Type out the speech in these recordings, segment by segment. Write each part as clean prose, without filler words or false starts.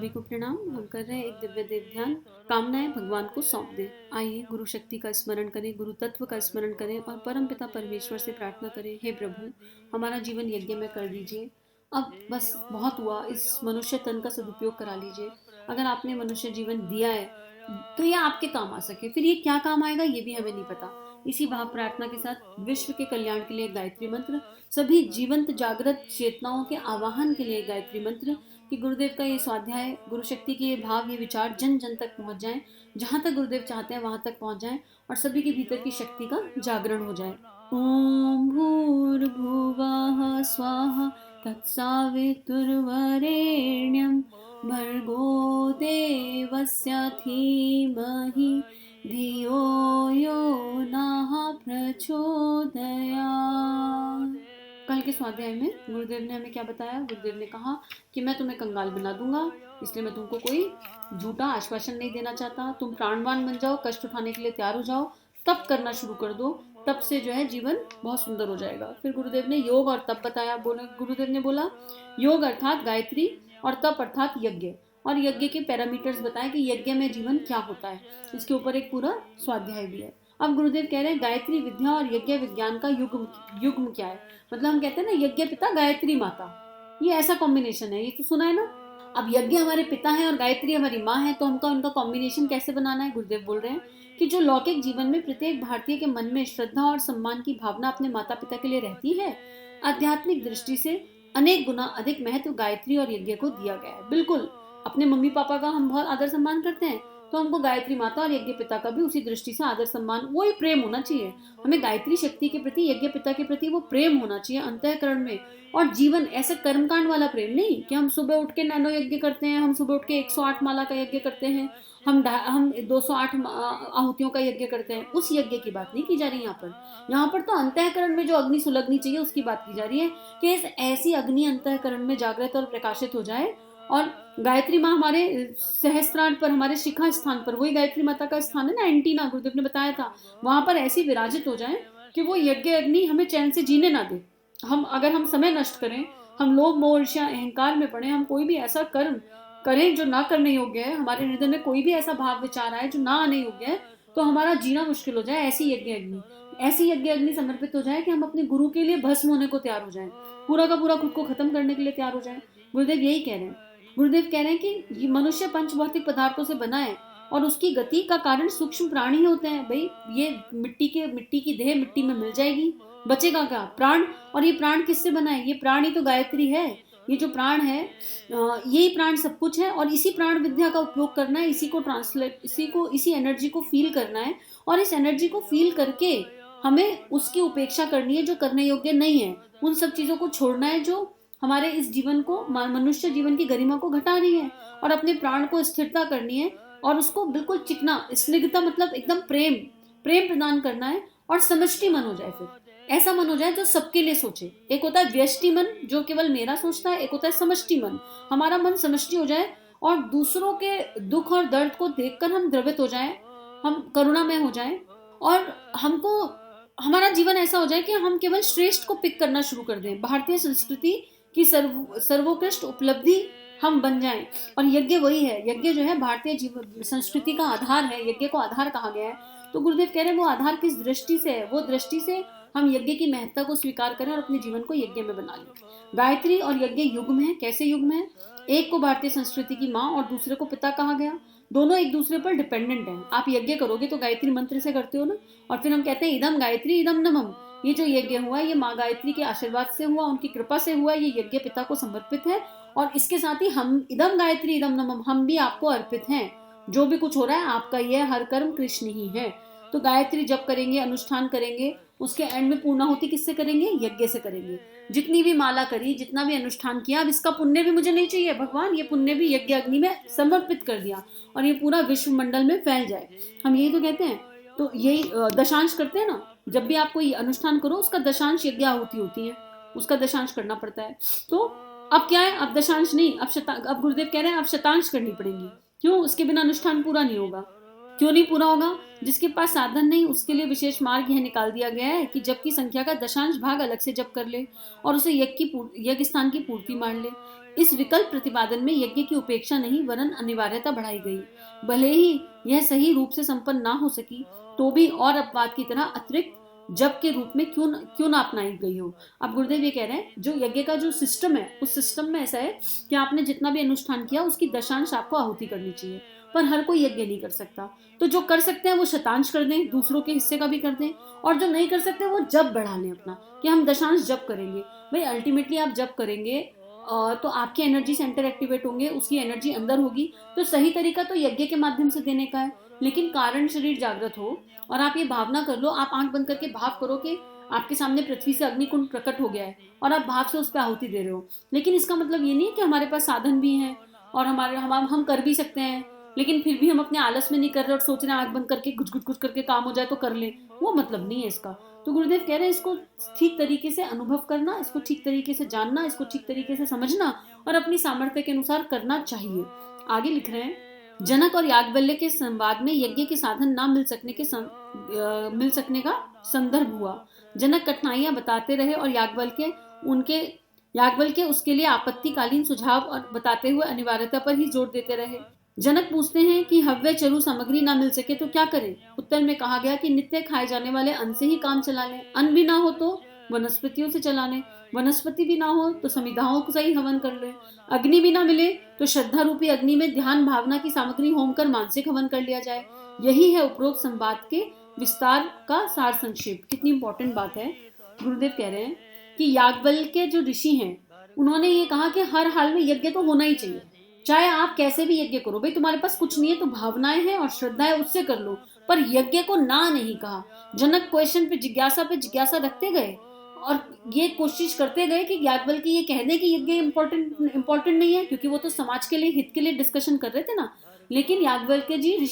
सभी को प्रणाम। हम कर रहे हैं एक दिव्य देव ध्यान। कामनाएं भगवान को सौंप दें। आइए गुरु शक्ति का स्मरण करें, गुरु तत्व का स्मरण करें और परम पिता परमेश्वर से प्रार्थना करें, हे प्रभु हमारा जीवन यज्ञ में कर दीजिए। अब बस बहुत हुआ, इस मनुष्य तन का सदुपयोग करा लीजिए। अगर आपने मनुष्य जीवन दिया है तो ये आपके काम आ सके, फिर ये क्या काम आएगा ये भी हमें नहीं पता। इसी भाव प्रार्थना के साथ विश्व के कल्याण के लिए गायत्री मंत्र, सभी जीवंत जागृत चेतनाओं के आवाहन के लिए गायत्री मंत्र, कि गुरुदेव का ये स्वाध्याय, गुरु शक्ति के ये भाव, ये विचार जन जन तक पहुंच जाएं, जहां तक गुरुदेव चाहते हैं वहां तक पहुंच जाएं और सभी के भीतर की शक्ति का जागरण हो जाए। ओम भूर्भुवः स्वाहा तत्सवितुर्वरेण्यं भर्गो देवस्य धीमहि धियो यो नः प्रचोदयात्। कल के स्वाध्याय में गुरुदेव ने हमें क्या बताया? गुरुदेव ने कहा कि मैं तुम्हें कंगाल बना दूंगा, इसलिए मैं तुमको कोई झूठा आश्वासन नहीं देना चाहता। तुम प्राणवान बन जाओ, कष्ट उठाने के लिए तैयार हो जाओ, तप करना शुरू कर दो, तब से जो है जीवन बहुत सुंदर हो जाएगा। फिर गुरुदेव ने योग और तप बताया। गुरुदेव ने बोला योग अर्थात गायत्री और तप अर्थात यज्ञ, और यज्ञ के पैरामीटर्स बताए कि यज्ञ में जीवन क्या होता है। इसके ऊपर एक पूरा स्वाध्याय भी है। अब गुरुदेव कह रहे हैं गायत्री विद्या और यज्ञ विज्ञान का युग्म क्या है। मतलब हम कहते हैं ना यज्ञ पिता गायत्री माता, ये ऐसा कॉम्बिनेशन है, ये तो सुना है ना। अब यज्ञ हमारे पिता है और गायत्री हमारी माँ है, तो हमको इनका कॉम्बिनेशन कैसे बनाना है? गुरुदेव बोल रहे हैं कि जो लौकिक जीवन में प्रत्येक भारतीय के मन में श्रद्धा और सम्मान की भावना अपने माता पिता के लिए रहती है, आध्यात्मिक दृष्टि से अनेक गुना अधिक महत्व गायत्री और यज्ञ को दिया गया है। बिल्कुल, अपने मम्मी पापा का हम बहुत आदर सम्मान करते हैं, तो हमको गायत्री माता और यज्ञ पिता का भी उसी दृष्टि से आदर सम्मान, वही प्रेम होना चाहिए। हमें गायत्री शक्ति के प्रति, यज्ञ पिता के प्रति वो प्रेम होना चाहिए अंतःकरण में। और जीवन ऐसे कर्मकांड वाला प्रेम नहीं कि हम सुबह उठ के नैनो यज्ञ करते हैं, हम सुबह उठ के 108 माला का यज्ञ करते हैं, हम 208 आहुतियों का यज्ञ करते हैं। उस यज्ञ की बात नहीं की जा रही यहाँ पर तो अंतःकरण में जो अग्नि सुलगनी चाहिए उसकी बात की जा रही है कि ऐसी अग्नि अंतःकरण में जागृत और प्रकाशित हो जाए, और गायत्री माँ हमारे सहस्त्रार पर, हमारे शिखा स्थान पर, वही गायत्री माता का स्थान है ना, एंटीना, गुरुदेव ने बताया था, वहां पर ऐसी विराजित हो जाए कि वो यज्ञ अग्नि हमें चैन से जीने ना दे। अगर हम समय नष्ट करें, हम लोभ मोह ईर्ष्या अहंकार में पड़े, हम कोई भी ऐसा कर्म करें जो ना करने योग्य है, हमारे हृदय में कोई भी ऐसा भाव विचार आए जो ना आने योग्य है, तो हमारा जीना मुश्किल हो जाए। ऐसी यज्ञ अग्नि समर्पित हो जाए कि हम अपने गुरु के लिए भस्म होने को तैयार हो जाए, पूरा का पूरा खुद को खत्म करने के लिए तैयार हो जाए। गुरुदेव यही कह रहे हैं। गुरुदेव कह रहे हैं कि मनुष्य पंचभौतिक पदार्थों से बना है और उसकी गति का कारण सूक्ष्म प्राणी होते हैं। भाई ये मिट्टी की देह मिट्टी में मिल जाएगी, बचेगा क्या? प्राण। और ये प्राण किससे बना है? ये प्राण ही तो गायत्री है। ये जो प्राण है, यही प्राण सब कुछ है, और इसी प्राण विद्या का उपयोग करना है, इसी को ट्रांसलेट, इसी एनर्जी को फील करना है, और इस एनर्जी को फील करके हमें उसकी उपेक्षा करनी है जो करने योग्य नहीं है। उन सब चीजों को छोड़ना है जो हमारे इस जीवन को, मनुष्य जीवन की गरिमा को घटा रही है, और अपने प्राण को स्थिरता करनी है और उसको बिल्कुल चिकना, स्निग्धता मतलब एकदम प्रेम प्रदान करना है, और समष्टि मन हो जाए। फिर ऐसा मन हो जाए जो सबके लिए सोचे। एक होता है व्यष्टि मन जो केवल मेरा सोचता है, एक होता है समष्टि मन, हमारा मन समष्टि हो जाए और दूसरों के दुख और दर्द को देखकर हम द्रवित हो जाएं, हम करुणामय हो जाएं, और हमको हमारा जीवन ऐसा हो जाए कि हम केवल श्रेष्ठ को पिक करना शुरू कर दें। भारतीय संस्कृति की सर्वोत्कृष्ट उपलब्धि हम बन जाएं। और यज्ञ वही है। यज्ञ जो है भारतीय जीवन संस्कृति का आधार है, यज्ञ को आधार कहा गया है। तो गुरुदेव कह रहे हैं वो आधार किस दृष्टि से है, वो दृष्टि से हम यज्ञ की महत्ता को स्वीकार करें और अपने जीवन को यज्ञ में बना लें। गायत्री और यज्ञ युग्म है। कैसे युग्म है? एक को भारतीय संस्कृति की माँ और दूसरे को पिता कहा गया। दोनों एक दूसरे पर डिपेंडेंट हैं। आप यज्ञ करोगे तो गायत्री मंत्र से करते हो ना, और फिर हम कहते हैं इदम गायत्री इदम नमम। ये जो यज्ञ हुआ ये माँ गायत्री के आशीर्वाद से हुआ, उनकी कृपा से हुआ, ये यज्ञ पिता को समर्पित है, और इसके साथ ही हम इदम गायत्री इदम नमम, हम भी आपको अर्पित हैं। जो भी कुछ हो रहा है आपका ही है, हर कर्म कृष्ण ही है। तो गायत्री जब करेंगे, अनुष्ठान करेंगे, उसके एंड में पूर्णाहुति किससे करेंगे? यज्ञ से करेंगे। जितनी भी माला करी, जितना भी अनुष्ठान किया, अब इसका पुण्य भी मुझे नहीं चाहिए भगवान, ये पुण्य भी यज्ञ अग्नि में समर्पित कर दिया और ये पूरा विश्व मंडल में फैल जाए। हम यही तो कहते हैं। तो यही दशांश करते हैं ना, जब भी आप कोई अनुष्ठान करो उसका दशांश यज्ञ आहुति होती है, उसका दशांश करना पड़ता है। तो अब क्या है, अब दशांश नहीं, अब गुरुदेव कह रहे हैं अब शतांश करनी पड़ेगी। क्यों? उसके बिना अनुष्ठान पूरा नहीं होगा। क्यों नहीं पूरा होगा? जिसके पास साधन नहीं उसके लिए विशेष मार्ग यह निकाल दिया गया है कि जब की संख्या का दशांश भाग अलग से जप कर ले और उसे यज्ञ स्थान की पूर्ति मान ले। इस विकल्प प्रतिपादन में यज्ञ की उपेक्षा नहीं वरन अनिवार्यता बढ़ाई गई। भले ही यह सही रूप से संपन्न ना हो सकी तो भी और अपवाद की तरह अतिरिक्त जप के रूप में क्यों ना अपनाई गई हो। अब गुरुदेव ये कह रहे हैं जो यज्ञ का जो सिस्टम है उस सिस्टम में ऐसा है कि आपने जितना भी अनुष्ठान किया उसकी दशांश आपको आहुति करनी चाहिए, पर हर कोई यज्ञ नहीं कर सकता। तो जो कर सकते हैं वो शतांश कर दें, दूसरों के हिस्से का भी कर दें, और जो नहीं कर सकते वो जप बढ़ा लें अपना कि हम दशांश जप करेंगे। भाई अल्टीमेटली आप जप करेंगे तो आपके एनर्जी सेंटर एक्टिवेट होंगे, उसकी एनर्जी अंदर होगी। तो सही तरीका तो यज्ञ के माध्यम से देने का है, लेकिन कारण शरीर जागृत हो और आप ये भावना कर लो, आप आंख बंद करके भाव करो कि आपके सामने पृथ्वी से अग्निकुंड प्रकट हो गया है और आप भाव से उस पर आहुति दे रहे हो। लेकिन इसका मतलब ये नहीं है कि हमारे पास साधन भी हैं और हम कर भी सकते हैं, लेकिन फिर भी हम अपने आलस में नहीं कर रहे और सोच रहे हैं आंख बंद करके कुछ कुछ कुछ करके काम हो जाए तो कर ले। वो मतलब नहीं है इसका। तो गुरुदेव कह रहे हैं इसको ठीक तरीके से अनुभव करना, इसको ठीक तरीके से जानना, इसको ठीक तरीके से समझना और अपनी सामर्थ्य के अनुसार करना चाहिए। आगे लिख रहे हैं, जनक और याज्ञवल्क्य के संवाद में यज्ञ के साधन ना मिल सकने का संदर्भ हुआ। जनक कठिनाइयां बताते रहे और याज्ञवल्क्य उसके लिए आपत्तिकालीन सुझाव और बताते हुए अनिवार्यता पर ही जोर देते रहे। जनक पूछते हैं कि हव्य चरु सामग्री ना मिल सके तो क्या करें? उत्तर में कहा गया कि नित्य खाए जाने वाले अन्न से ही काम चला लें, अन्न भी ना हो तो वनस्पतियों से चला लें, वनस्पति भी ना हो तो समिधाओं को सही हवन कर ले, अग्नि भी ना मिले तो श्रद्धा रूपी अग्नि में ध्यान भावना की सामग्री होम कर मानसिक हवन कर लिया जाए। यही है उपरोक्त संवाद के विस्तार का सार संक्षेप। कितनी इंपॉर्टेंट बात है। गुरुदेव कह रहे हैं कि याज्ञवल्क्य जो ऋषि हैं उन्होंने ये कहा कि हर हाल में यज्ञ तो होना ही चाहिए, चाहे आप कैसे भी यज्ञ करो। भाई तुम्हारे पास कुछ नहीं है तो भावनाएं हैं और श्रद्धा है उससे कर लो, पर यज्ञ को ना नहीं कहा। जनक क्वेश्चन पे जिज्ञासा रखते गए और ये कोशिश करते गए कि याज्ञवल्क्य ये कह दे कि यज्ञ इम्पोर्टेंट नहीं है, क्योंकि वो तो समाज के लिए हित के लिए डिस्कशन कर रहे थे ना। लेकिन ऋषि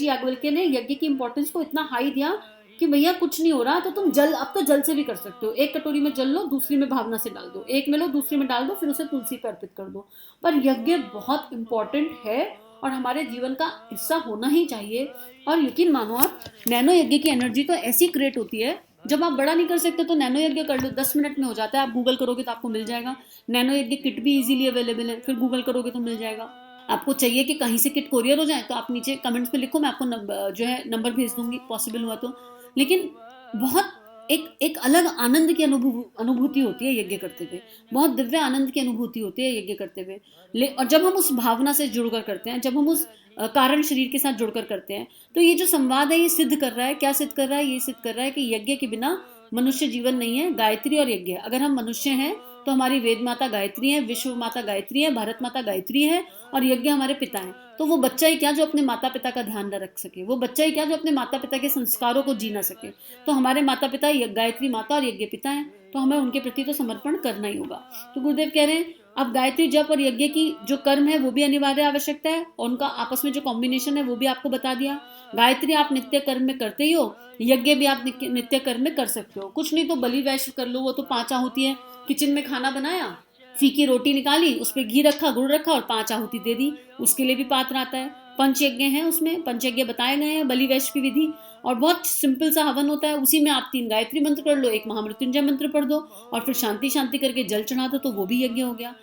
याज्ञवल्क्य ने यज्ञ की इंपॉर्टेंस को इतना हाई दिया कि भैया कुछ नहीं हो रहा तो तुम अब तो जल से भी कर सकते हो। एक कटोरी में जल लो, दूसरी में भावना से डाल दो, एक में लो दूसरी में डाल दो, फिर उसे तुलसी पर अर्पित कर दो। पर यज्ञ बहुत इंपॉर्टेंट है और हमारे जीवन का हिस्सा होना ही चाहिए। और यकीन मानो आप, नैनो यज्ञ की एनर्जी तो ऐसी क्रिएट होती है, जब आप बड़ा नहीं कर सकते तो नैनो यज्ञ कर लो, 10 मिनट में हो जाता है। आप गूगल करोगे तो आपको मिल जाएगा। नैनो यज्ञ किट भी इजीली अवेलेबल है, फिर गूगल करोगे तो मिल जाएगा। आपको चाहिए कि कहीं से किट कोरियर हो जाए तो आप नीचे कमेंट्स में लिखो, मैं आपको जो है नंबर भेज दूंगी पॉसिबल हुआ तो। लेकिन बहुत एक अलग आनंद की अनुभूति होती है यज्ञ करते हुए, बहुत दिव्य आनंद की अनुभूति होती है यज्ञ करते हुए। और जब हम उस भावना से जुड़कर करते हैं, जब हम उस कारण शरीर के साथ जुड़कर करते हैं, तो ये जो संवाद है ये सिद्ध कर रहा है, क्या सिद्ध कर रहा है? ये सिद्ध कर रहा है कि यज्ञ के बिना मनुष्य जीवन नहीं है। गायत्री और यज्ञ, अगर हम मनुष्य हैं तो हमारी वेद माता गायत्री है, विश्व माता गायत्री है, भारत माता गायत्री है और यज्ञ हमारे पिता हैं। तो वो बच्चा ही क्या जो अपने माता पिता का ध्यान न रख सके, वो बच्चा ही क्या जो अपने माता पिता के संस्कारों को जी ना सके। तो हमारे माता पिता गायत्री माता और यज्ञ पिता हैं, तो हमें उनके प्रति तो समर्पण करना ही होगा। तो गुरुदेव कह रहे हैं अब गायत्री जप और यज्ञ की जो कर्म है वो भी अनिवार्य आवश्यकता है, और उनका आपस में जो कॉम्बिनेशन है वो भी आपको बता दिया। गायत्री आप नित्य कर्म में करते ही हो, यज्ञ भी आप नित्य कर्म में कर सकते हो। कुछ नहीं तो बलि वैश्व कर लो, वो तो 5 आहुति है। किचन में खाना बनाया, फीकी रोटी निकाली, उस पर घी रखा, गुड़ रखा और 5 आहुति दे दी, उसके लिए भी पात्र आता है। पंचयज्ञ हैं, उसमें पंचयज्ञ बताए गए हैं, बलि वैश्व की विधि, और बहुत सिंपल सा हवन होता है। उसी में आप 3 गायत्री मंत्र कर लो, 1 महामृत्युंजय मंत्र पढ़ दो और फिर शांति करके जल चढ़ा दो, तो वो भी यज्ञ हो गया।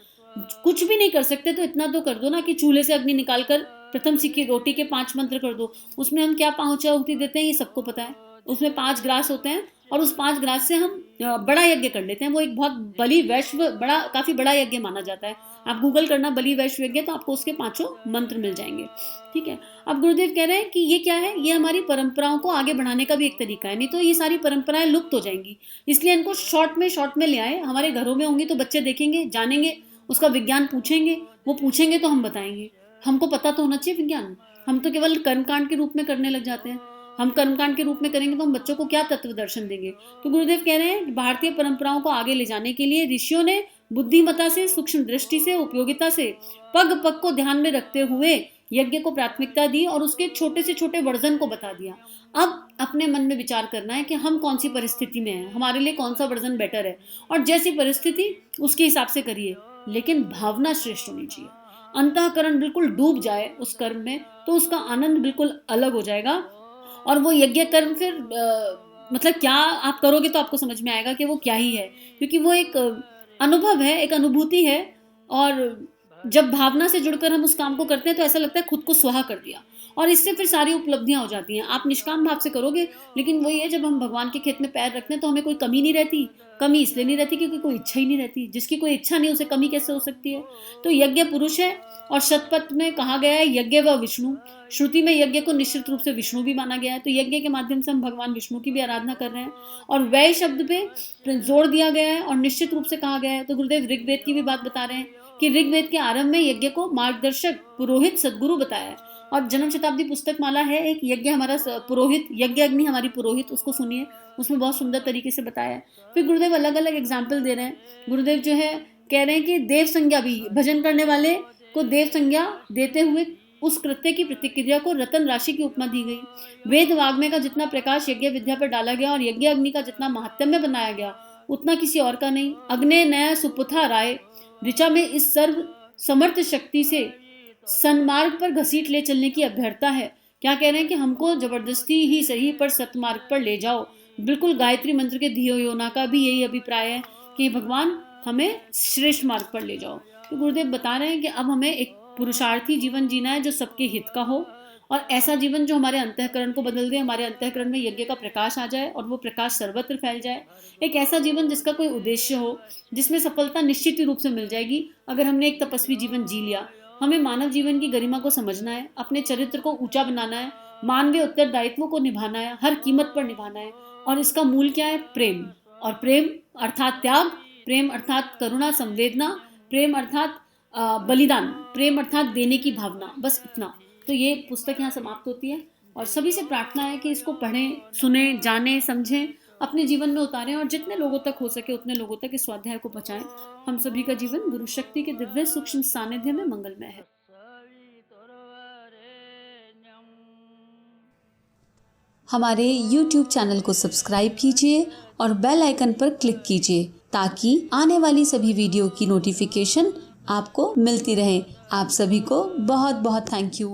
कुछ भी नहीं कर सकते तो इतना तो कर दो ना कि चूल्हे से अग्नि निकालकर प्रथम सीखी रोटी के 5 मंत्र कर दो। उसमें हम क्या 5 आहुति देते हैं ये सबको पता है। उसमें 5 ग्रास होते हैं और उस 5 ग्रास से हम बड़ा यज्ञ कर लेते हैं। वो एक बहुत बलि वैश्व काफी बड़ा यज्ञ माना जाता है। आप गूगल करना बलि वैश्व यज्ञ, तो आपको उसके 5 मंत्र मिल जाएंगे। ठीक है। अब गुरुदेव कह रहे हैं कि ये क्या है, ये हमारी परंपराओं को आगे बढ़ाने का भी एक तरीका है, नहीं तो ये सारी परंपराएं लुप्त हो जाएंगी। इसलिए इनको शॉर्ट में ले आए। हमारे घरों में होंगी तो बच्चे देखेंगे, जानेंगे, उसका विज्ञान पूछेंगे, वो पूछेंगे तो हम बताएंगे। हमको पता तो होना चाहिए विज्ञान। हम तो केवल कर्मकांड के रूप में करने लग जाते हैं। हम कर्मकांड के रूप में करेंगे तो हम बच्चों को क्या तत्व दर्शन देंगे। तो गुरुदेव कह रहे हैं कि भारतीय परंपराओं को आगे ले जाने के लिए ऋषियों ने बुद्धिमता से, सूक्ष्म दृष्टि से, उपयोगिता से, पग पग को ध्यान में रखते हुए यज्ञ को प्राथमिकता दी और उसके छोटे से छोटे वर्जन को बता दिया। अब अपने मन में विचार करना है कि हम कौन सी परिस्थिति में हैं, हमारे लिए कौन सा वर्जन बेटर है, और जैसी परिस्थिति उसके हिसाब से करिए। लेकिन भावना श्रेष्ठ होनी चाहिए। अंतःकरण बिल्कुल डूब जाए उस कर्म में तो उसका आनंद बिल्कुल अलग हो जाएगा। और वो यज्ञ कर्म फिर मतलब क्या आप करोगे तो आपको समझ में आएगा कि वो क्या ही है, क्योंकि वो एक अनुभव है, एक अनुभूति है। और जब भावना से जुड़कर हम उस काम को करते हैं तो ऐसा लगता है खुद को स्वाहा कर दिया, और इससे फिर सारी उपलब्धियां हो जाती हैं। आप निष्काम भाव से करोगे, लेकिन वही है, जब हम भगवान के खेत में पैर रखते हैं तो हमें कोई कमी नहीं रहती। कमी इसलिए नहीं रहती क्योंकि कोई इच्छा ही नहीं रहती। जिसकी कोई इच्छा नहीं, उसे कमी कैसे हो सकती है? तो यज्ञ पुरुष है, और शतपथ में कहा गया है यज्ञ व विष्णु। श्रुति में यज्ञ को निश्चित रूप से विष्णु भी माना गया है, तो यज्ञ के माध्यम से हम भगवान विष्णु की भी आराधना कर रहे हैं। और वै शब्द पे जोर दिया गया है और निश्चित रूप से कहा गया है। तो गुरुदेव ऋग्वेद की भी बात बता रहे हैं कि ऋग्वेद के आरंभ में यज्ञ को मार्गदर्शक, पुरोहित, सदगुरु बताया है। और जन्म शताब्दी पुस्तक माला है एक, यज्ञ हमारा पुरोहित, यज्ञ अग्नि हमारी पुरोहित, उसको सुनिए, उसमें बहुत सुंदर तरीके से बताया है। फिर गुरुदेव अलग अलग एग्जाम्पल दे रहे हैं। गुरुदेव जो है कह रहे हैं कि देव संज्ञा भी, भजन करने वाले को देव संज्ञा देते हुए उस कृत्य की प्रतिक्रिया को रतन राशि की उपमा दी गई। वेद वाग्मय का जितना प्रकाश यज्ञ विद्या पर डाला गया और यज्ञ अग्नि का जितना महात्म्य बनाया गया, उतना किसी और का नहीं। अग्ने नया सुपुथा राय ऋचा में इस सर्व समर्थ शक्ति से सन्मार्ग पर घसीट ले चलने की अभ्यर्थना है। क्या कह रहे हैं कि हमको जबरदस्ती ही सही पर सतमार्ग पर ले जाओ। बिल्कुल गायत्री मंत्र के धियो योना का भी यही अभिप्राय है कि भगवान हमें श्रेष्ठ मार्ग पर ले जाओ। तो गुरुदेव बता रहे हैं कि अब हमें एक पुरुषार्थी जीवन जीना है जो सबके हित का हो, और ऐसा जीवन जो हमारे अंतःकरण को बदल दे, हमारे अंतःकरण में यज्ञ का प्रकाश आ जाए और वो प्रकाश सर्वत्र फैल जाए। एक ऐसा जीवन जिसका कोई उद्देश्य हो, जिसमें सफलता निश्चित रूप से मिल जाएगी अगर हमने एक तपस्वी जीवन जी लिया। हमें मानव जीवन की गरिमा को समझना है, अपने चरित्र को ऊंचा बनाना है, मानवीय उत्तरदायित्वों को निभाना है, हर कीमत पर निभाना है। और इसका मूल क्या है? प्रेम। और प्रेम अर्थात त्याग, प्रेम अर्थात करुणा, संवेदना, प्रेम अर्थात बलिदान, प्रेम अर्थात देने की भावना, बस इतना। तो ये पुस्तक यहाँ समाप्त होती है, और सभी से प्रार्थना है कि इसको पढ़ें, सुने, जाने, समझें, अपने जीवन में उतारें, और जितने लोगों तक हो सके उतने लोगों तक इस स्वाध्याय को पहुंचाएं। हम सभी का जीवन गुरु शक्ति के दिव्य सूक्ष्म सानिध्य में मंगलमय है। हमारे YouTube चैनल को सब्सक्राइब कीजिए और बेल आइकन पर क्लिक कीजिए ताकि आने वाली सभी वीडियो की नोटिफिकेशन आपको मिलती रहे। आप सभी को बहुत बहुत थैंक यू।